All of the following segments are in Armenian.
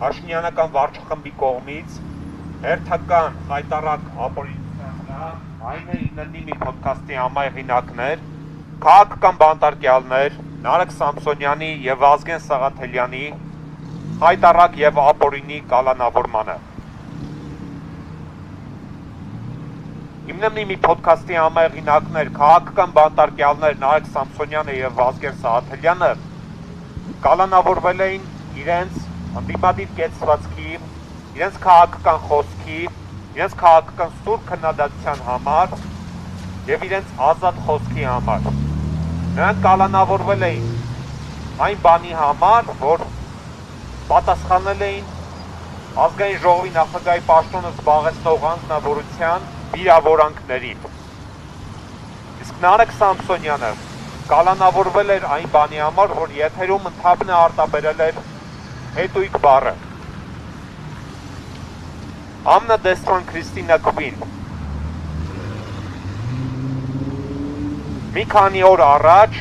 Փաշինյանական վարչախմբի կողմից հերթական հայտարարակ ապօրինության վրա, այն է ինննի ոդքասթի համահեղինակներ, քաղաքական բանտարկյալներ Նարեկ Սամսոնյանի եւ Վազգեն Սաղաթելյանի հայտարարակ եւ ապօրինի կալանավորմանը։ Ինննի ոդքասթի համահեղինակներ, քաղաքական բանտարկյալներ Նարեկ Սամսոնյանը եւ Վազգեն Սաղաթելյանը կալանավորվել էին իրենց ընդդիմադիր կեցվածքի, իրենց քաղաքական խոսքի, իրենց քաղաքական սուր քննադատության համար եւ իրենց ազատ խոսքի համար։ Նրանք կալանավորվել էին այն բանի համար, որ պատասխանել էին ազգային ժողովի նախագահի պաշտոնը զբաղեցնող անձնավորության վիրավորանքներին։ Իսկ Նարեկ Սամսոնյանը կալանավորվել էր այն բանի համար, որ եթերում ընդհանրապես արտաբերել էր հետույք բառը։ Ամնա դեսպան Քրիստինա Քվին մի քանի օր առաջ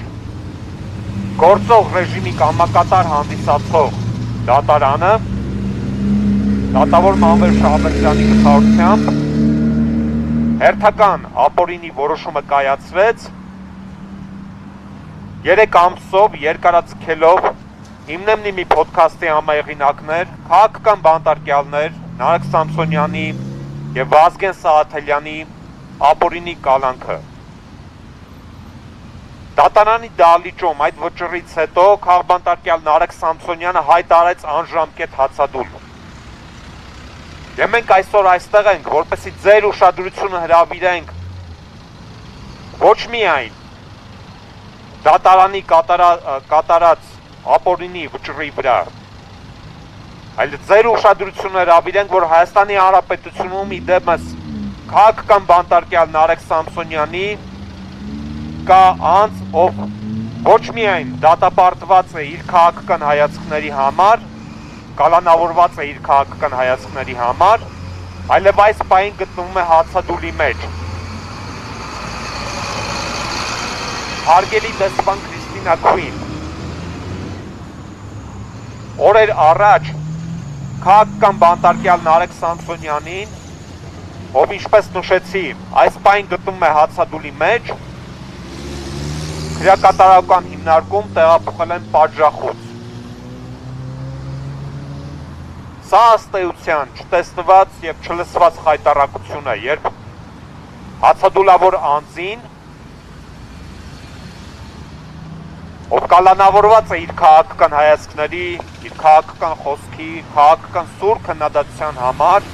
գործող ռեժիմի կամակատար հանդիսացող դատարանը դատավոր Մանվել Շահբազյանի գլխավորությամբ հերթական ապօրինի որոշումը կայացվեց 3 ամսով երկարաձգելով Հիմնեմնի մի ոդքասթի համահեղինակներ, քաղաքական բանտարկյալներ Նարեկ Սամսոնյանի եւ Վազգեն Սաղաթելյանի ապօրինի կալանքը։ Դատարանի դահլիճում այդ վճռից հետո քաղաքաբանտարկյալ Նարեկ Սամսոնյանը հայտարարեց անժամկետ հացադուլ։ Եվ մենք այսօր այստեղ ենք, որպեսզի ձեր ուշադրությունը հրավիրենք ոչ միայն դատարանի կատարած ապօրինի վճռի վրա, այլ ձեր ուշադրությունը հրավիրենք, որ Հայաստանի Հանրապետությունում իդեմս քաղաքական բանտարկյալ Նարեկ Սամսոնյանի կա անձ, ով ոչ միայն դատապարտված է իր քաղաքական հայացքների համար, կալանավորված է իր քաղաքական հայացքների համար, այլև այս պահին գտնվում է հացադուլի մեջ։ Հարգելի դեսպան Քրիստինա Քվին, օրեր առաջ քաղաքական բանտարկյալ Նարեկ Սամսոնյանին, ով ինչպես նշեցի, այս պահին գտնվում է հացադուլի մեջ, քրեակատարական հիմնարկում տեղափոխել են պատժախոց։ Սա ըստ էության չտեսնված եւ չլսված հայտարարություն է, երբ հացադուլավոր անձին, ով կալանավորված է իր քաղաքական հայացքների, իր քաղաքական խոսքի, քաղաքական սուր քննադատության համար,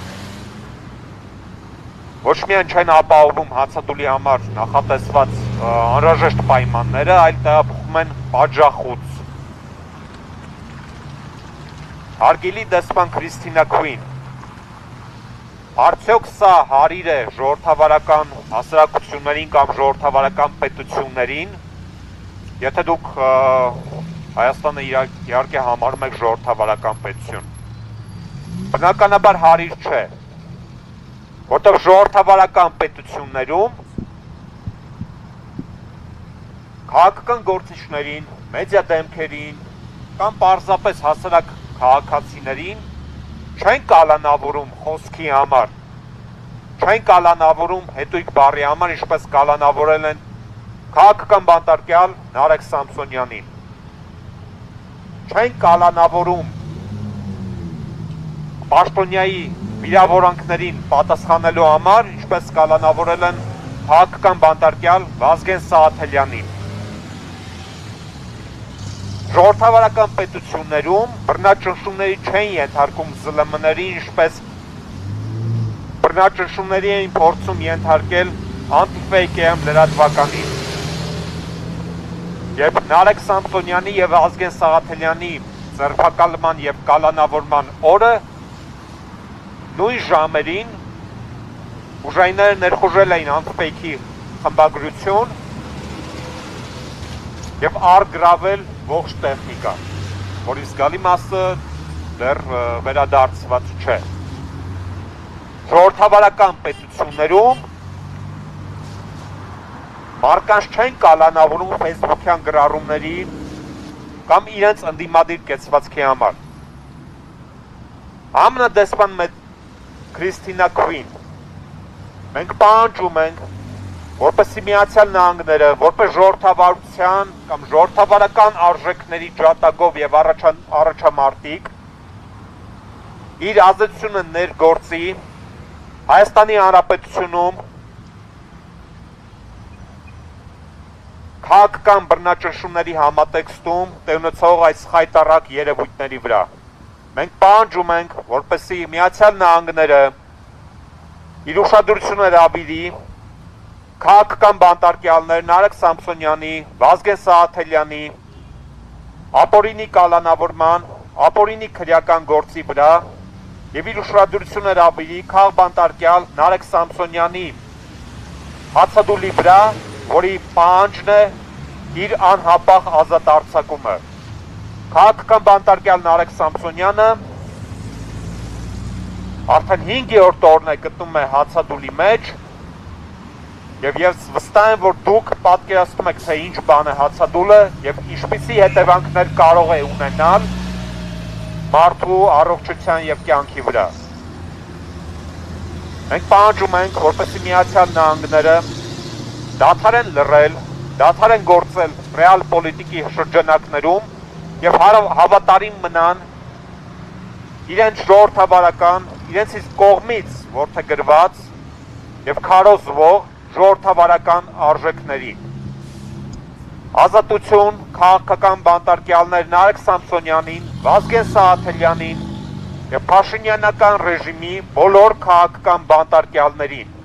ոչ միայն չեն ապահովում հացադուլի համար նախատեսված անհրաժեշտ պայմանները, այլ տեղափոխում են պատժախոց։ Հարգելի դեսպան Քրիստինա Քվին, արդյոք սա հարիր է ժողովրդավարական հասարակություններին կամ ժողովրդավարական պետություններին, եթե դուք Հայաստանը իհարկե համարում եք ժողովրդավարական պետություն։ Բնականաբար հարիր չէ, որտեղ ժողովրդավարական պետություններում քաղաքական գործիչներին, մեդիա դեմքերին կամ պարզապես հասարակ քաղաքացիներին չեն կալանավորում խոսքի համար, չեն կալանավորում հետույք բառի համար, ինչպես կալանավորել են քաղաքական բանտարկյալ Նարեկ Սամսոնյանին, չեն կալանավորում պաշտոնյայի վիրավորանքներին պատասխանելու համար, ինչպես կալանավորել են քաղաքական բանտարկյալ Վազգեն Սաղաթելյանին։ Ժողովրդավարական պետություններում բռնաճնշումների չեն ենթարկում ԶԼՄ-ների, ինչպես բռնաճնշումների էին փորձում ենթարկել Անտիֆեյք-ԵՄ լրատվականին։ Երբ Նարեկ Սամսոնյանի եւ Վազգեն Սաղաթելյանի ձերբակալման եւ կալանավորման օրը նույն ժամերին ուժայինները ներխուժել էին Անտիֆեյքի խմբագրություն եւ առգրավել ողջ տեխնիկա, որի զգալի մասը դեռ վերադարձված չէ։ Ժողովրդավարական պետություններում մարկանց չեն կալանավորում ֆեյսբուքյան գրառումների կամ իրենց ընդդիմադիր կեցվածքի համար։ ԱՄՆ դեսպան մեծ Քրիստինա Քվին, մենք պահանջում ենք, որպեսզի Միացյալ Նահանգները, որպես ժողովրդավարության կամ ժողովրդավարական արժեքների ջատագով եւ առաջամարտիկ, իր ազդեցությունը ներգործի Հայաստանի Հանրապետությունում քաղաքական բռնաճնշումների համատեքստում տեղնոցող այս խայտառակ երևույթների վրա։ Մենք պահանջում ենք, որպեսզի Միացյալ Նահանգները իր ուշադրությունը հրավիրի քաղաքական բանտարկյալներ Նարեկ Սամսոնյանի, Վազգեն Սահաթելյանի, ապօրինի կալանավորման, ապօրինի քրեական գործի վրա եւ իր ուշադրությունը հրավիրի քաղաք բանտարկյալ Նարեկ Սամսոնյանի հացադուլի վրա, որի պահանջն է իր անհապաղ ազատ արձակումը։ Քաղաքական բանտարկյալ Նարեկ Սամսոնյանը արդեն 5-րդ օրն է գտնվում է հացադուլի մեջ եւ ես վստահ եմ, որ դուք պատկերացնում եք, թե ինչ բան է հացադուլը եւ ինչպիսի հետևանքներ կարող է ունենալ մարդու առողջության եւ կյանքի վրա։ Մենք պահանջում ենք, որպեսզի Միացյալ Նահանգները դադարեն լռել, դադարեն գործել ռեալ պոլիտիկի շրջանակներում եւ հավատարիմ մնան իրենց ժողովրդավարական, իրենց իսկ կողմից որդեգրված եւ քարոզվող ժողովրդավարական արժեքներին։ Ազատություն քաղաքական բանտարկյալներ Նարեկ Սամսոնյանին, Վազգեն Սահաթելյանին եւ Փաշինյանական ռեժիմի բոլոր քաղաքական բանտարկյալներին։